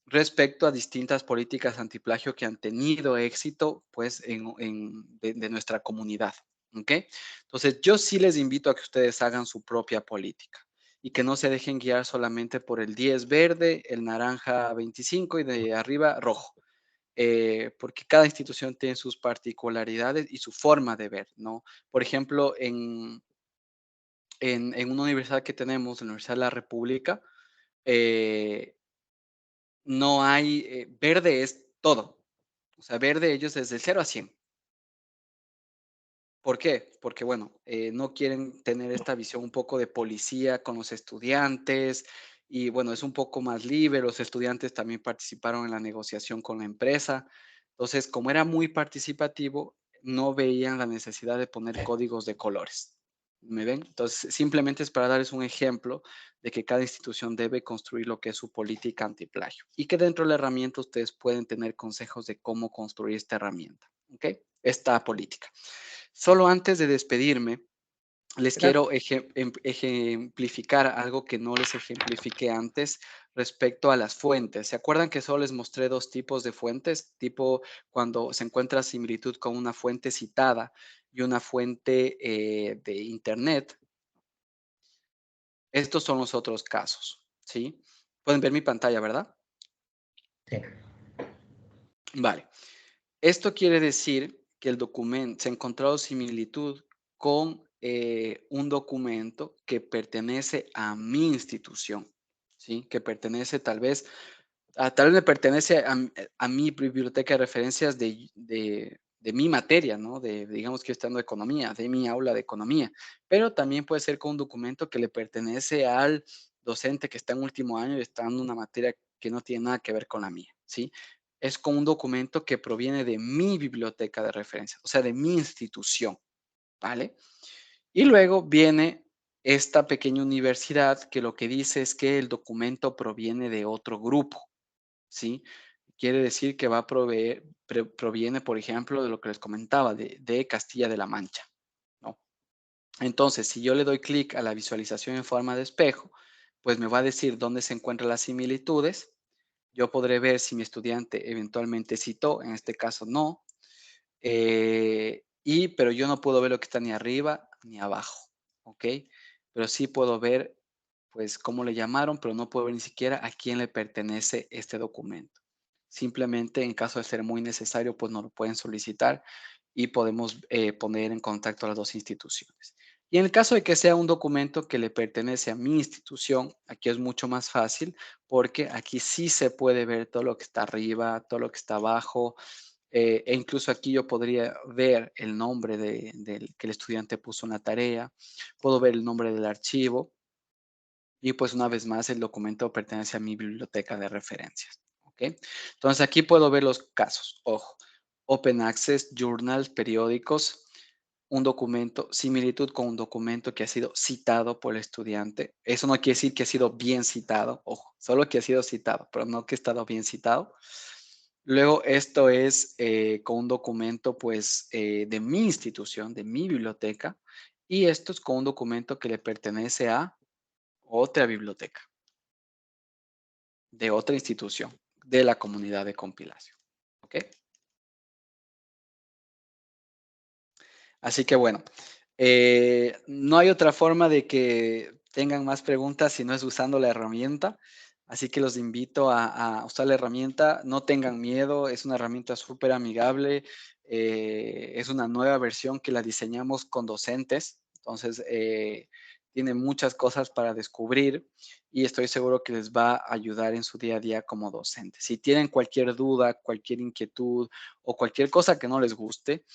respecto a distintas políticas antiplagio que han tenido éxito, pues, de nuestra comunidad. ¿Ok? Entonces, yo sí les invito a que ustedes hagan su propia política y que no se dejen guiar solamente por el 10 verde, el naranja 25 y de arriba rojo. Porque cada institución tiene sus particularidades y su forma de ver, ¿no? Por ejemplo, en una universidad que tenemos, la Universidad de la República, no hay, verde es todo. O sea, verde ellos desde el 0 a 100. ¿Por qué? Porque, bueno, no quieren tener esta visión un poco de policía con los estudiantes y, bueno, es un poco más libre. Los estudiantes también participaron en la negociación con la empresa. Entonces, como era muy participativo, no veían la necesidad de poner códigos de colores. ¿Me ven? Entonces, simplemente es para darles un ejemplo de que cada institución debe construir lo que es su política antiplagio y que dentro de la herramienta ustedes pueden tener consejos de cómo construir esta herramienta, ¿ok? Esta política. Solo antes de despedirme, les quiero ejemplificar algo que no les ejemplifiqué antes respecto a las fuentes. ¿Se acuerdan que solo les mostré dos tipos de fuentes? Tipo cuando se encuentra similitud con una fuente citada y una fuente de Internet. Estos son los otros casos, ¿sí? Pueden ver mi pantalla, ¿verdad? Sí. Vale. Esto quiere decir que el documento se ha encontrado similitud con un documento que pertenece a mi institución, ¿sí? Que pertenece tal vez me pertenece a mi biblioteca de referencias de mi materia, ¿no? Digamos que yo estoy estudiando economía, de mi aula de economía, pero también puede ser con un documento que le pertenece al docente que está en último año y está dando una materia que no tiene nada que ver con la mía, ¿sí? Es con un documento que proviene de mi biblioteca de referencias, o sea, de mi institución, ¿vale? Y luego viene esta pequeña universidad que lo que dice es que el documento proviene de otro grupo, ¿sí? Quiere decir que proviene, por ejemplo, de lo que les comentaba, de Castilla de la Mancha, ¿no? Entonces, si yo le doy clic a la visualización en forma de espejo, pues me va a decir dónde se encuentran las similitudes. Yo podré ver si mi estudiante eventualmente citó, en este caso no, pero yo no puedo ver lo que está ni arriba ni abajo, ¿ok? Pero sí puedo ver, pues, cómo le llamaron, pero no puedo ver ni siquiera a quién le pertenece este documento. Simplemente, en caso de ser muy necesario, pues nos lo pueden solicitar y podemos poner en contacto a las dos instituciones. Y en el caso de que sea un documento que le pertenece a mi institución, aquí es mucho más fácil porque aquí sí se puede ver todo lo que está arriba, todo lo que está abajo, e incluso aquí yo podría ver el nombre del que el estudiante puso en la tarea, puedo ver el nombre del archivo y pues una vez más el documento pertenece a mi biblioteca de referencias. ¿Ok? Entonces aquí puedo ver los casos, ojo. open access, journals, periódicos, un documento, similitud con un documento que ha sido citado por el estudiante. Eso no quiere decir que ha sido bien citado, ojo, solo que ha sido citado, pero no que ha estado bien citado. Luego, esto es con un documento, pues, de mi institución, de mi biblioteca, y esto es con un documento que le pertenece a otra biblioteca, de otra institución, de la comunidad de compilación. ¿Ok? Así que bueno, no hay otra forma de que tengan más preguntas si no es usando la herramienta. Así que los invito a usar la herramienta. No tengan miedo, es una herramienta súper amigable. Es una nueva versión que la diseñamos con docentes. Entonces, tiene muchas cosas para descubrir y estoy seguro que les va a ayudar en su día a día como docentes. Si tienen cualquier duda, cualquier inquietud o cualquier cosa que no les guste,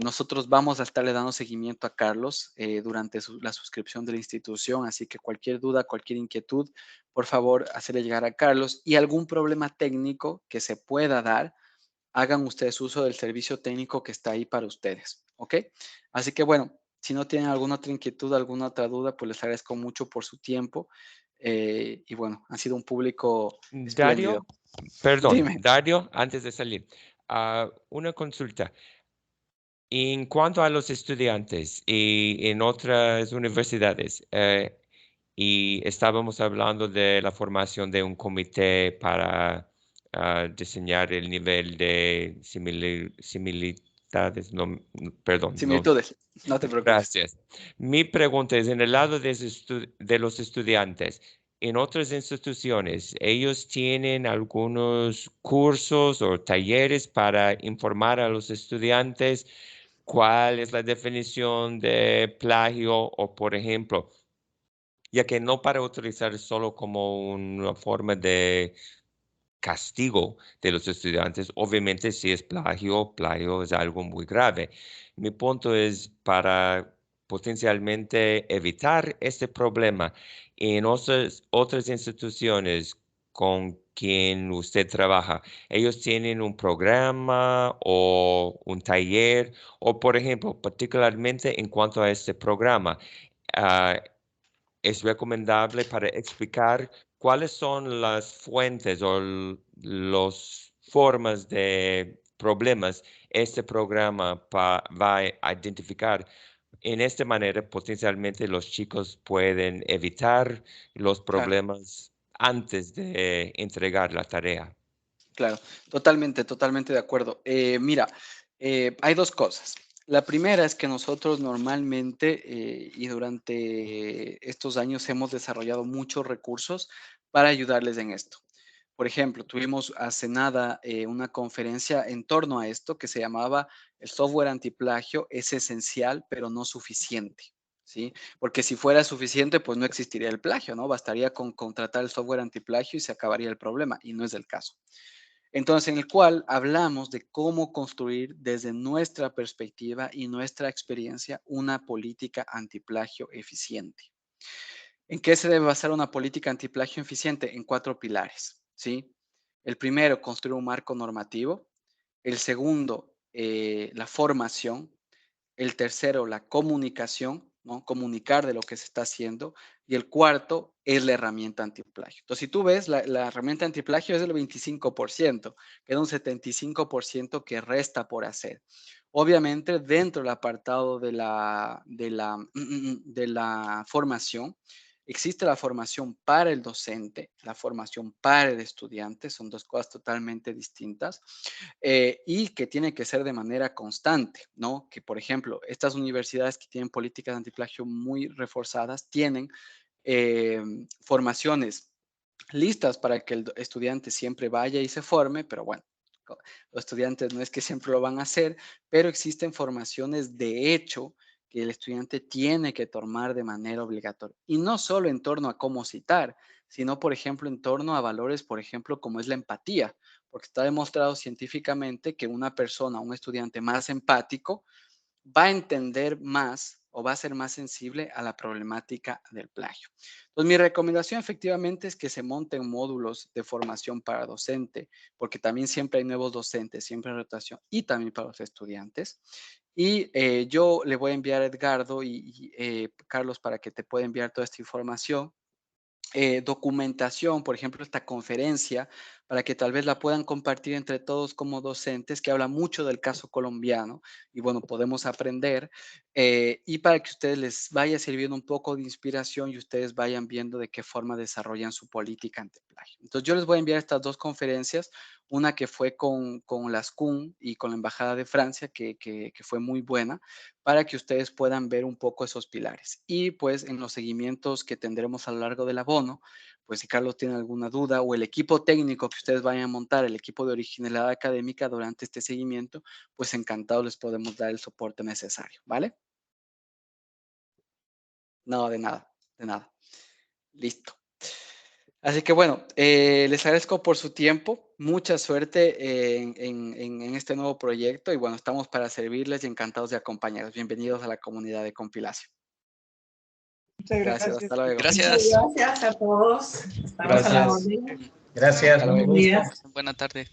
nosotros vamos a estarle dando seguimiento a Carlos durante la suscripción de la institución, así que cualquier duda, cualquier inquietud, por favor, hacerle llegar a Carlos y algún problema técnico que se pueda dar, hagan ustedes uso del servicio técnico que está ahí para ustedes, ¿ok? Así que bueno, si no tienen alguna otra inquietud, alguna otra duda, pues les agradezco mucho por su tiempo y bueno, han sido un público espléndido. Dario, perdón, Dime. Dario, antes de salir, una consulta. En cuanto a los estudiantes y en otras universidades, y estábamos hablando de la formación de un comité para diseñar el nivel de similitudes, perdón, Similitudes, no te preocupes. Gracias. Mi pregunta es, en el lado de los estudiantes, en otras instituciones, ¿ellos tienen algunos cursos o talleres para informar a los estudiantes cuál es la definición de plagio o, por ejemplo, ya que no para utilizar solo como una forma de castigo de los estudiantes, obviamente si es plagio, plagio es algo muy grave. Mi punto es para potencialmente evitar este problema en otras instituciones con quien usted trabaja. Ellos tienen un programa o un taller o, por ejemplo, particularmente en cuanto a este programa, es recomendable para explicar cuáles son las fuentes o las formas de problemas este programa va a identificar. En esta manera, potencialmente los chicos pueden evitar los problemas antes de entregar la tarea. Claro, totalmente, totalmente de acuerdo. Mira, hay dos cosas. La primera es que nosotros normalmente y durante estos años hemos desarrollado muchos recursos para ayudarles en esto. Por ejemplo, tuvimos hace nada una conferencia en torno a esto que se llamaba El software antiplagio es esencial, pero no suficiente. ¿Sí? Porque si fuera suficiente, pues no existiría el plagio, ¿no? Bastaría con contratar el software antiplagio y se acabaría el problema, y no es el caso. Entonces, en el cual hablamos de cómo construir desde nuestra perspectiva y nuestra experiencia una política antiplagio eficiente. ¿En qué se debe basar una política antiplagio eficiente? En 4 pilares, ¿sí? El primero, construir un marco normativo. El segundo, la formación. El tercero, la comunicación, ¿no? Comunicar de lo que se está haciendo. Y el cuarto es la herramienta antiplagio. Entonces, si tú ves, la herramienta antiplagio es del 25%, queda un 75% que resta por hacer. Obviamente, dentro del apartado de la formación, existe la formación para el docente, la formación para el estudiante, son dos cosas totalmente distintas y que tiene que ser de manera constante, ¿no? Que, por ejemplo, estas universidades que tienen políticas de antiplagio muy reforzadas tienen formaciones listas para que el estudiante siempre vaya y se forme, pero bueno, los estudiantes no es que siempre lo van a hacer, pero existen formaciones de hecho que el estudiante tiene que tomar de manera obligatoria. Y no solo en torno a cómo citar, sino, por ejemplo, en torno a valores, por ejemplo, como es la empatía, porque está demostrado científicamente que una persona, un estudiante más empático, va a entender más o va a ser más sensible a la problemática del plagio. Entonces, mi recomendación efectivamente es que se monten módulos de formación para docente, porque también siempre hay nuevos docentes, siempre hay rotación, y también para los estudiantes. Y yo le voy a enviar a Edgardo y Carlos para que te pueda enviar toda esta información. Documentación, por ejemplo, esta conferencia, para que tal vez la puedan compartir entre todos como docentes, que habla mucho del caso colombiano y bueno, podemos aprender y para que ustedes les vaya sirviendo un poco de inspiración y ustedes vayan viendo de qué forma desarrollan su política ante el plagio. Entonces yo les voy a enviar estas dos conferencias, una que fue con las CUN y con la Embajada de Francia, que fue muy buena, para que ustedes puedan ver un poco esos pilares. Y pues en los seguimientos que tendremos a lo largo del abono, pues si Carlos tiene alguna duda o el equipo técnico que ustedes vayan a montar, el equipo de originalidad académica durante este seguimiento, pues encantados les podemos dar el soporte necesario, ¿vale? No, de nada, de nada. Listo. Así que bueno, les agradezco por su tiempo, mucha suerte en este nuevo proyecto y bueno, estamos para servirles y encantados de acompañarlos. Bienvenidos a la comunidad de compilación. Muchas Gracias, hasta luego. Gracias. Gracias a todos. Estamos a la Gracias. orden. Gracias. Hasta luego. Mucho gusto. Días. Buena tarde.